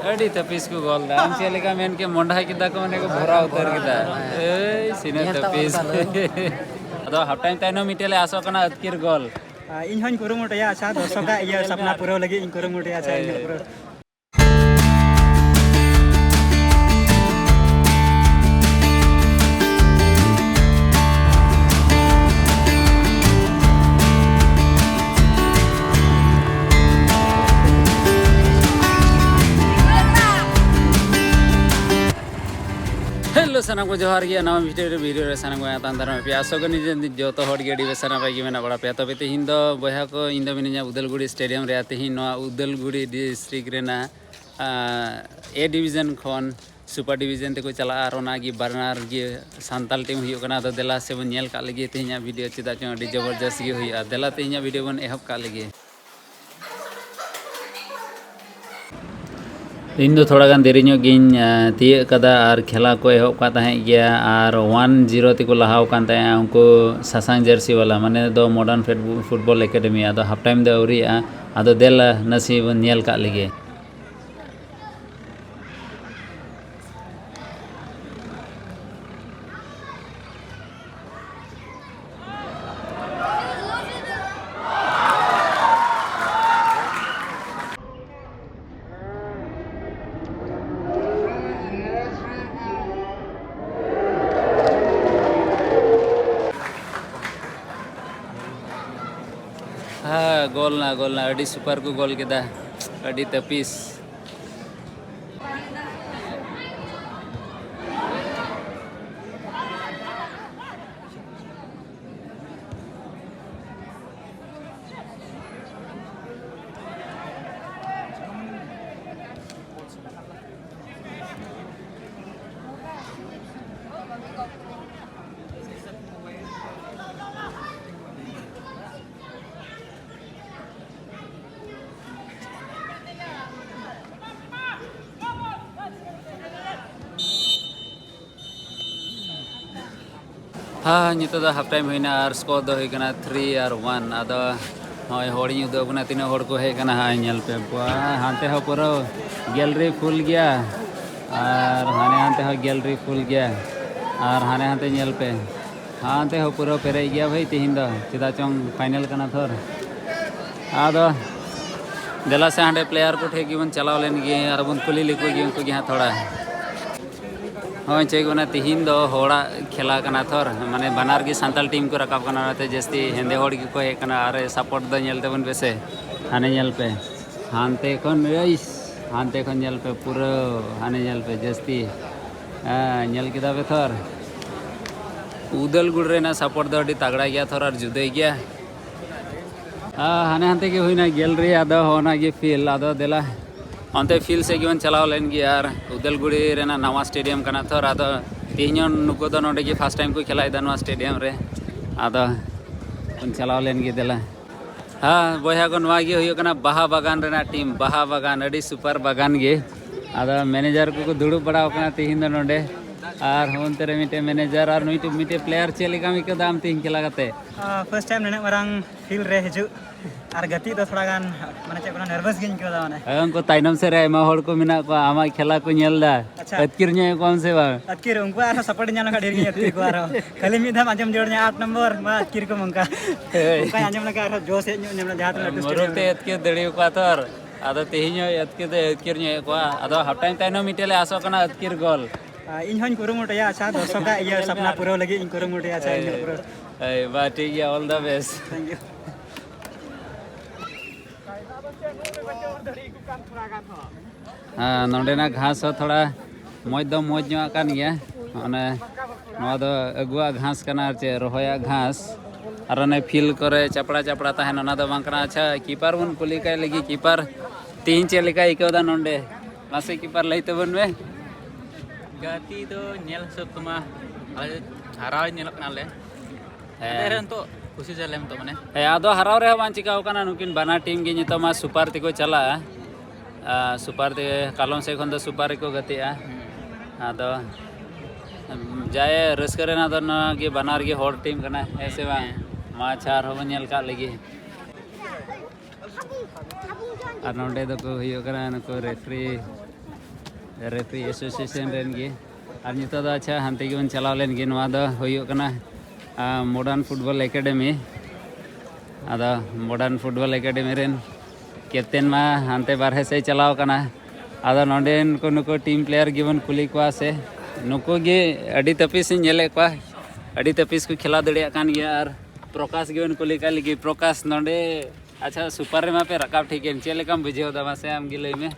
अड़ी तपीस को गोल दा हम चले का मेन के मोंढा किदा को मने को भरा उतर किदा ए सिने तपीस अदो हाफ टाइम ताइनो मिटेले आसो कना अतकिर गोल इन हन कुरुमुटया अच्छा दर्शक इया सपना पूरा लगी इन कुरुमुटया अच्छा इन पूरा हेलो सना को जोहार गया नवा वीडियो रे सना को तांदर पे आसो गनी जो तो हट गेडी बेसना पाई मेना बड़ा पे तबे तेहिन दो बहा को इन दो मिनिया उदलगुड़ी स्टेडियम रे तेहिन नो उदलगुड़ी डिस्ट्रिक्ट रेना ए डिवीजन खन सुपर डिवीजन ते को चला आर ओना गी बारनार गी सांताल टीम हुयो कना तो देला से बन नेल का लगी तेहिया वीडियो चिदा चो अडी जबरदस्त गी हुई देला तेहिया वीडियो बन एहब का लगी इन दो थोड़ा गान देरी गिन तीय कदा और खेला को एहब का तहे गया और 1-0 तक लहाव कान तहे उनको सासांग जर्सी वाला माने दो मॉडर्न फुटबॉल एकेडमी आदो हाफ टाइम दो अवरी आदो देल नसीब नेल का लगे हाँ गोल ना अड़ी सुपर को गोल केदा अड़ी तपीस हाँ नितो दा हाफ टाइम होइना और स्कोर दो होई कना 3-1 आदो होय होड़ी उदो बना तीन होड़ को हे कना हाय नेल पे हांते हो पूरा गैलरी फुल गया और हाने हो गैलरी फुल गया और हाने नेल पे हांते हो पूरा पेरे गया भाई तिहिन दो चिदा चोंग फाइनल कना थोर आदो देला से हांडे प्लेयर को ठेकी बन चलाव लेन गे और बन कुली लिको गे उनको गे थोड़ा हाँ चेक बना तिहिन दो होड़ा खेला कना थोर माने बनार की सांताल टीम को रकाब कना ते जस्ती हेंदे होड़ की को हे कना अरे सपोर्ट द नेलते बन बेसे हाने नेल पे हानते खन रईस हानते खन नेल पे पूरा हाने नेल पे जस्ती नेल किदा पे थोर उदलगुड़ रेना सपोर्ट दो अडी तगड़ा गया थोर और जुदे गया हाने हानते के होइना गैलरी आदो होना की फील आदो देला अंते फील से गिवन चलाव लेन गे यार उदलगुड़ी रेना नवा स्टेडियम कना थोर आदो तिहिन नुको दो नोडे की फर्स्ट टाइम को खेलाय दा नवा स्टेडियम रे आदो उन चलाव लेन गे देला हाँ बया को नवा गे हुयो कना बाहा बागान रेना टीम बाहा बागान अडी सुपर बागान गे आदो मैनेजर को दुड़ुब बड़ा कना तिहिन दो नोडे और होनते रे मिटे मैनेजर और मिटे प्लेयर चेलिका मिको दाम तिहिन खेला कते फर्स्ट टाइम नेने मारंग फील रे हिजु और गति तो थोड़ा गान माने चेक नर्वस गिन को दा माने उनको ताइनम से रे मा होड़ को मिना को आमा खेला को नेल दा अतकिर ने कौन से बा अतकिर उनको आरो सपोर्ट न्यानो का ढेर गी अतकिर को आरो खाली मी धाम आजम जोड़ ने 8 नंबर मा अतकिर को मंका उनका आजम लगा आरो जोश हेज नेमना जहात लड्डू मरुते अतकिर दड़ी को थोर आदो तेहिन अतकिर ने को आदो हाफ टाइम ताइनो मिटेले आसो कना अतकिर गोल इन हन कुरुमुटया अच्छा दर्शक इया सपना पूरा लगी इन कुरुमुटया अच्छा इन पूरा ए बा ठीक है all the best thank you हाँ नोडेना घास हो थोड़ा मौज दो मौज ᱧᱚᱜ कान गया माने नवा दो अगुआ घास कना चे रोहया घास और ने फील करे चपड़ा चपड़ा तहन ना दो बांकना अच्छा कीपर बन कुली काय लगी कीपर तीन चे लेका इकोदा नोंडे मासे कीपर लैते बन में गति दो नेल सब तुमा हराव नेल कनाले एरन तो खुशी चलेम तो माने आदो हराव रे बान चिकाव कना नुकिन बना टीम गे नितमा सुपर तिको चला सुपर ते कालम से खन दो सुपर को गतिया आदो जाए रस्कर ना दो ना के बनार के हॉट टीम कना ऐसे बा मा चार हो नेल का लगी और नोंडे दो को हियो कना नको रेफरी रेफरी एसोसिएशन रेन गे और नितो दा अच्छा हांते गे बन चलाव लेन गे नवा दा होयो कना मॉडर्न फुटबॉल एकेडमी आदा modern football academy rain captain मा हांते बारहे से चलाव कना आदा नोडेन को नुको टीम प्लेयर गिवन कुली क्वा से नुको गे अडी तपिस नेले क्वा अडी तपिस को खिला दड़िया कान गया और प्रकाश गिवन कुली का लिखी प्रकाश नोडे अच्छा सुपर रे मापे रकाब ठीक है चले कम बुझे दमा से आम गिले में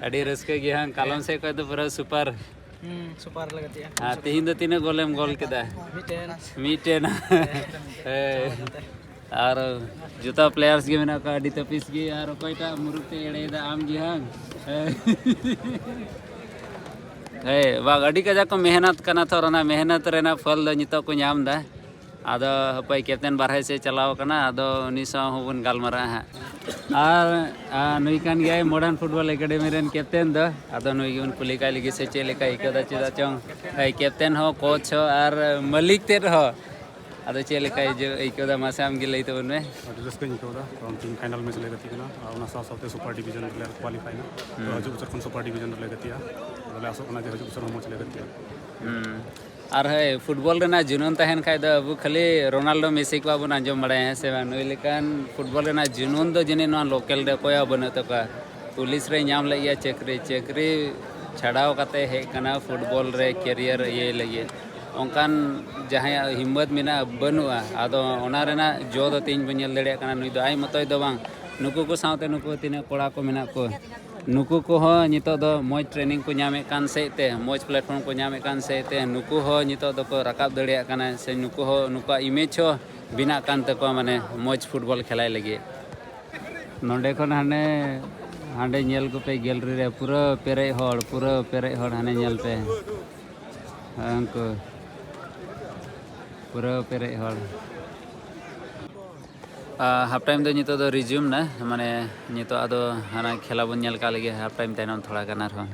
अडी रस्के गे हां कालम से को तो पूरा सुपर सुपर लगती है हां तीन दो तीन गोलेम गोल केदा मीटेन और जुता प्लेयर्स गे मेना का अडी तपिस गे और कोईटा मुरुते एड़े दा आम गे हां बाग अडी कजा को मेहनत कना तो रना मेहनत रेना फल द नितो को नाम दा आदो हपई कैप्टन बारहे से चलाव कना आदो उनिसा होबन गालमारा है और नुई कान गया modern football academy rain captain the आदो नुई गिवन कुलिका लिगी से चेलेका इकदा चेदा चों कैप्टन हो कोच हो और मालिक तेर हो आदो चेलेका जो इकदा मासे आम गिलई तो उनमें रस्के निकौदा टीम फाइनल में चले गती कना और ना साथ साथ सुपर डिवीजन प्लेयर क्वालिफाई ना तो हजू उचर सुपर डिवीजन ले गतिया बोले आसो ना हजू उचर हम चले गतिया और है फुटबॉल रेना जुनून तहन खाय दो अब खाली रोनाल्डो मेसी को बन आंजम बड़े हैं से नुई लेकान फुटबॉल रेना जुनून दो जिने नवा लोकल रे कोया बन तो का पुलिस रे नाम लगिया चक्री छड़ाव कते हे कना फुटबॉल रे कैरियर ये लगे ओंकान जहां हिम्मत मेना बनुआ आदो ओना रेना जो दो तीन बन दड़े कना नुई दो आई मतोय दो बांग नुकु को साथे नुकु तीन कोड़ा को मेना को नुकु को हो नितो दो मोज ट्रेनिंग को नामे कान सेते मोज प्लेटफॉर्म को नामे कान सेते नुकु हो नितो दो को रकाब दड़िया काना से नुकु हो नुका इमेज हो बिना कान तको माने मोज फुटबॉल खेलाय लगे नोंडे खन हाने हांडे नेल को पे गैलरी रे पूरा पेरे हड़ हाने नेल पे अंको पूरा पेरे हड़ हाफ टाइम दो नितो दो रिज्यूम ना माने नितो आदो हाना खेला बन नेल का लगे हाफ टाइम ताइनम थोड़ा गाना रहो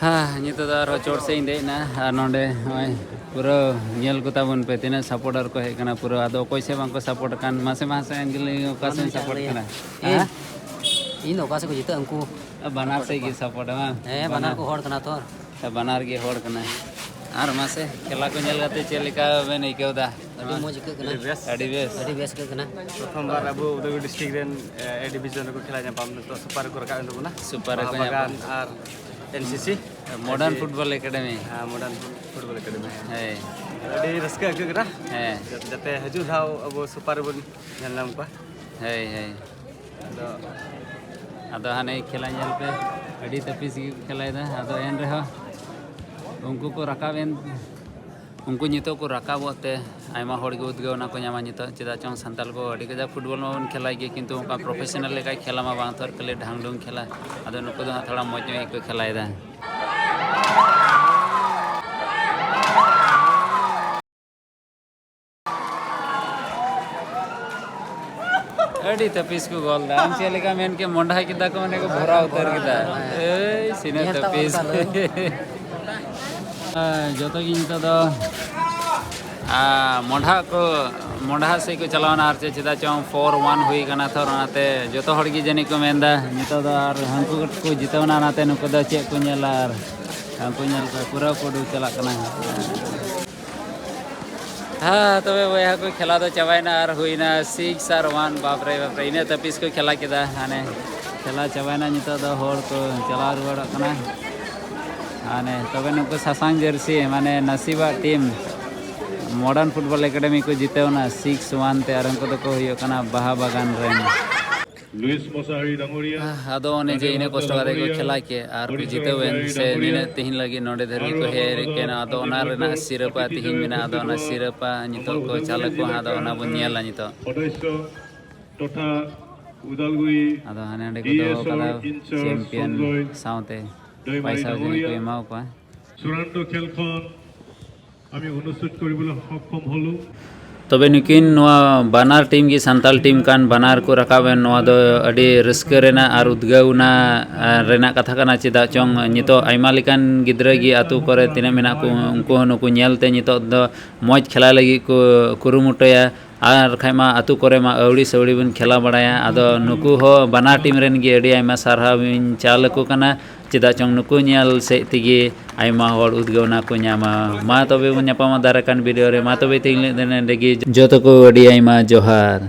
हाँ नितो दा रो चोट से इंदे ना नोंडे पूरा नेल को ताबन पे तीन सपोर्टर को है कना पूरा आदो कोई से बांको सपोर्ट कान मासे अंजलि का से सपोर्ट कना इन ओका से को जीता अंकु बनार से की सपोर्ट हां बनार को होड़ कना तो बनार के होड़ कना आर मासे खेला को नेल गाते चेलिका बेन इकेदा अडी मोज के कना अडी बेस के कना प्रथम बार अब Udaipur district rain A division को खेला जापाम तो सुपर को रका अंदो ना सुपर को और NCC modern football academy modern football academy है ᱟᱹᱰᱤ ᱨᱟᱹᱥᱠᱟᱹ ᱟᱹᱭᱠᱟᱹᱜ ᱠᱟᱱᱟ ᱦᱮᱸ ᱡᱟᱛᱮ ᱦᱤᱡᱩᱜ ᱫᱷᱟᱣ ᱟᱵᱚ ᱥᱩᱯᱟᱨ ᱵᱚᱱ ᱧᱮᱞ ᱧᱟᱢ ᱠᱚᱣᱟ ᱦᱳᱭ ᱦᱳᱭ ᱟᱫᱚ ᱦᱟᱱᱮ ᱠᱷᱮᱞᱟ ᱧᱮᱞ ᱯᱮ ᱟᱹᱰᱤ ᱛᱟᱹᱯᱤᱥ ᱜᱮ ᱠᱷᱮᱞᱟᱭᱮᱫᱟ ᱟᱫᱚ ᱮᱱ ᱨᱮᱦᱚᱸ ᱩᱱᱠᱩ ᱠᱚ ᱨᱟᱠᱟᱵ ᱮᱱ उनको नितो को राकाबते आयमा हड़ के उद्गाव ना को नामा नितो चेदा चों सानताल को अड़ी कजा फुटबॉल में बन खेला गे किंतु उनका प्रोफेशनल लेका खेला मा बांग थोर कले ढांगडुंग खेला आदो नुको दो थोड़ा मौज में को खेलायदा अड़ी तपीस को गोल दा हम चले का मेन के मोंढा किदा को मने को भरा उतर किदा ए सिने तपीस जोतो की नितो दो मोंढा से को चलावना आर चेदा चों 4-1 हुई कना थोर नाते जोतो हड़ की जनी को मेंदा नितो दो आर हंकु को जितवना नाते नुको दो चे को नेला आर हंकु नेल का पूरा कोडू चला कना हाँ तबे वया को खेला तो चाबायना आर हुईना 6-1 बाप रे इने तपीस को खेला केदा हाने खेला चाबायना नितो दो हड़ को चला रुवाड़ कना हाने तबे नुको सासांग जर्सी माने नसीबा टीम मॉडर्न फुटबॉल एकेडमी को जितेवना 6-1 ते आरंको दो को हुयो कना बाहा बागान रेन लुइस मोसाहारी डांगोरिया आदो ने जे इने कष्ट करे को खेला के आर को जितेवेन से निने तिहिन लगी नोडे धरगी को हेर के ना आदो ओना रेना सिरपा तिहिन मिना आदो ओना सिरपा नितो को चालक को आदो ओना बन नेला नितो सदस्य तथा उदालगुरी आदो हाने अंडे को दो कदा चैंपियन साउते पैसा जने को एमाव को चूड़ाন্ত খেলখন আমি অনুষ্ঠিত কৰিবলৈ সক্ষম হলো तबे नुकिन नोआ बानार टीम की सांताल टीम कान बानार को रकाबेन नोआ दो अडी रस्क रेना आर उद्गाउना रेना कथा काना चेदा चोंग नितो आइमा लेकान गिद्रा गी आतु करे तिना मेना को उनको नुको नेलते नितो दो मौज खेला लगी को कुरुमुटया आर खाइमा आतु करे मा अवड़ी सवड़ी बन खेला बड़ाया आदो नुकु हो बानार टीम रेन गी अडी आइमा सारहा बिन चालको काना चेदा चोंग नुकु नेल से तिगी आइमा हड़ उद्गावना को न्यामा मा तबे बन न्यापामा दाराकान वीडियो रे मा तबे तिंगले देने देगी जोतो को अडी आइमा जोहार।